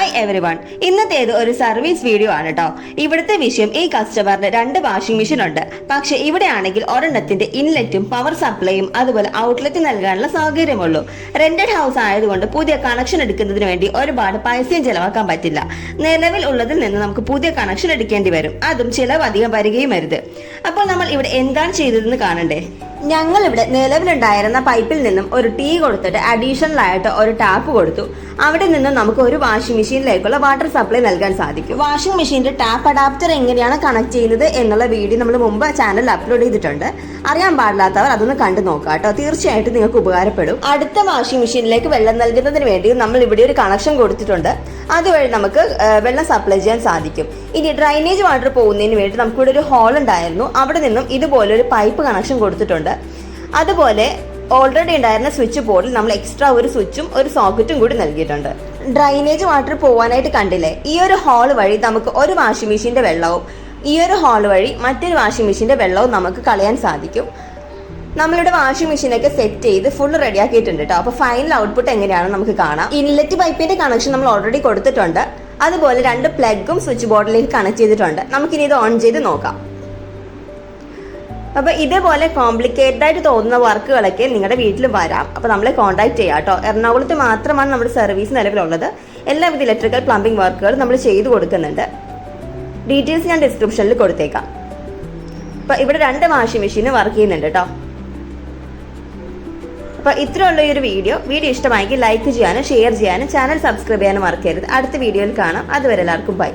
Hi every one, ഇന്നത്തേത് ഒരു service video ആണ് കേട്ടോ. ഇവിടുത്തെ വിഷയം ഈ കസ്റ്റമറിന് 2 വാഷിംഗ് മെഷീൻ ഉണ്ട്. പക്ഷെ ഇവിടെ ആണെങ്കിൽ ഒരെണ്ണത്തിന്റെ ഇൻലെറ്റും പവർ സപ്ലൈയും അതുപോലെ ഔട്ട്ലെറ്റ് നൽകാനുള്ള സൗകര്യമുള്ളൂ. റെന്റഡ് ഹൗസ് ആയതുകൊണ്ട് പുതിയ കണക്ഷൻ എടുക്കുന്നതിന് വേണ്ടി ഒരുപാട് പൈസയും ചെലവാക്കാൻ പറ്റില്ല. നിലവിൽ ഉള്ളതിൽ നിന്ന് നമുക്ക് പുതിയ കണക്ഷൻ എടുക്കേണ്ടി വരും. അതും ചിലവ് അധികം വരികയും വരുത്. അപ്പോൾ നമ്മൾ ഇവിടെ എന്താണ് ചെയ്തതെന്ന് കാണണ്ടേ. ഞങ്ങൾ ഇവിടെ നിലവിലുണ്ടായിരുന്ന പൈപ്പിൽ നിന്നും ഒരു ടീ കൊടുത്തിട്ട് അഡീഷണൽ ആയിട്ട് ഒരു ടാപ്പ് കൊടുത്തു. അവിടെ നിന്നും നമുക്ക് ഒരു വാഷിംഗ് മെഷീനിലേക്കുള്ള വാട്ടർ സപ്ലൈ നൽകാൻ സാധിക്കും. വാഷിംഗ് മെഷീന്റെ ടാപ്പ് അഡാപ്റ്റർ എങ്ങനെയാണ് കണക്ട് ചെയ്യുന്നത് എന്നുള്ള വീഡിയോ നമ്മൾ മുമ്പ് ചാനലിൽ അപ്ലോഡ് ചെയ്തിട്ടുണ്ട്. അറിയാൻ പാടില്ലാത്തവർ അതൊന്ന് കണ്ടു നോക്കാം കേട്ടോ. തീർച്ചയായിട്ടും നിങ്ങൾക്ക് ഉപകാരപ്പെടും. അടുത്ത വാഷിംഗ് മെഷീനിലേക്ക് വെള്ളം നൽകുന്നതിന് വേണ്ടി നമ്മൾ ഇവിടെ ഒരു കണക്ഷൻ കൊടുത്തിട്ടുണ്ട്. അതുവഴി നമുക്ക് വെള്ളം സപ്ലൈ ചെയ്യാൻ സാധിക്കും. ഇനി ഡ്രൈനേജ് വാട്ടർ പോകുന്നതിന് വേണ്ടി നമുക്കിവിടെ ഒരു ഹോൾ ഉണ്ടായിരുന്നു. അവിടെ നിന്നും ഇതുപോലെ ഒരു പൈപ്പ് കണക്ഷൻ കൊടുത്തിട്ടുണ്ട്. അതുപോലെ ഓൾറെഡി ഉണ്ടായിരുന്ന സ്വിച്ച് ബോർഡിൽ നമ്മൾ എക്സ്ട്രാ ഒരു സ്വിച്ചും ഒരു സോക്കറ്റും കൂടി നൽകിയിട്ടുണ്ട്. ഡ്രൈനേജ് വാട്ടർ പോകാനായിട്ട് കണ്ടില്ലേ, ഈ ഒരു ഹോൾ വഴി നമുക്ക് ഒരു വാഷിംഗ് മെഷീന്റെ വെള്ളവും ഈ ഒരു ഹോൾ വഴി മറ്റൊരു വാഷിംഗ് മെഷീന്റെ വെള്ളവും നമുക്ക് കളയാൻ സാധിക്കും. നമ്മളുടെ വാഷിംഗ് മെഷീനൊക്കെ സെറ്റ് ചെയ്ത് ഫുൾ റെഡിയാക്കിയിട്ടുണ്ട് കേട്ടോ. അപ്പോൾ ഫൈനൽ ഔട്ട്പുട്ട് എങ്ങനെയാണെന്ന് നമുക്ക് കാണാം. ഇൻലെറ്റ് പൈപ്പിന്റെ കണക്ഷൻ നമ്മൾ ഓൾറെഡി കൊടുത്തിട്ടുണ്ട്. അതുപോലെ 2 പ്ലഗും സ്വിച്ച് ബോർഡിലേക്ക് കണക്ട് ചെയ്തിട്ടുണ്ട്. നമുക്കിനി ഇത് ഓൺ ചെയ്ത് നോക്കാം. അപ്പോൾ ഇതേപോലെ കോംപ്ലിക്കേറ്റഡ് ആയിട്ട് തോന്നുന്ന വർക്കുകളൊക്കെ നിങ്ങളുടെ വീട്ടിൽ വരാം. അപ്പോൾ നമ്മളെ കോൺടാക്ട് ചെയ്യാം കേട്ടോ. എറണാകുളത്ത് മാത്രമാണ് നമ്മുടെ സർവീസ് നിലവിലുള്ളത്. എല്ലാവിധ ഇലക്ട്രിക്കൽ പ്ലംബിംഗ് വർക്കുകൾ നമ്മൾ ചെയ്തു കൊടുക്കുന്നുണ്ട്. ഡീറ്റെയിൽസ് ഞാൻ ഡിസ്ക്രിപ്ഷനിൽ കൊടുത്തേക്കാം. അപ്പോൾ ഇവിടെ 2 വാഷിംഗ് മെഷീൻ വർക്ക് ചെയ്യുന്നുണ്ട് കേട്ടോ. അപ്പോൾ ഇത്രയുള്ള ഈ ഒരു വീഡിയോ ഇഷ്ടമായെങ്കിൽ ലൈക്ക് ചെയ്യാനും ഷെയർ ചെയ്യാനും ചാനൽ സബ്സ്ക്രൈബ് ചെയ്യാനും മറക്കരുത്. അടുത്ത വീഡിയോയിൽ കാണാം. അതുവരെ എല്ലാവർക്കും ബൈ.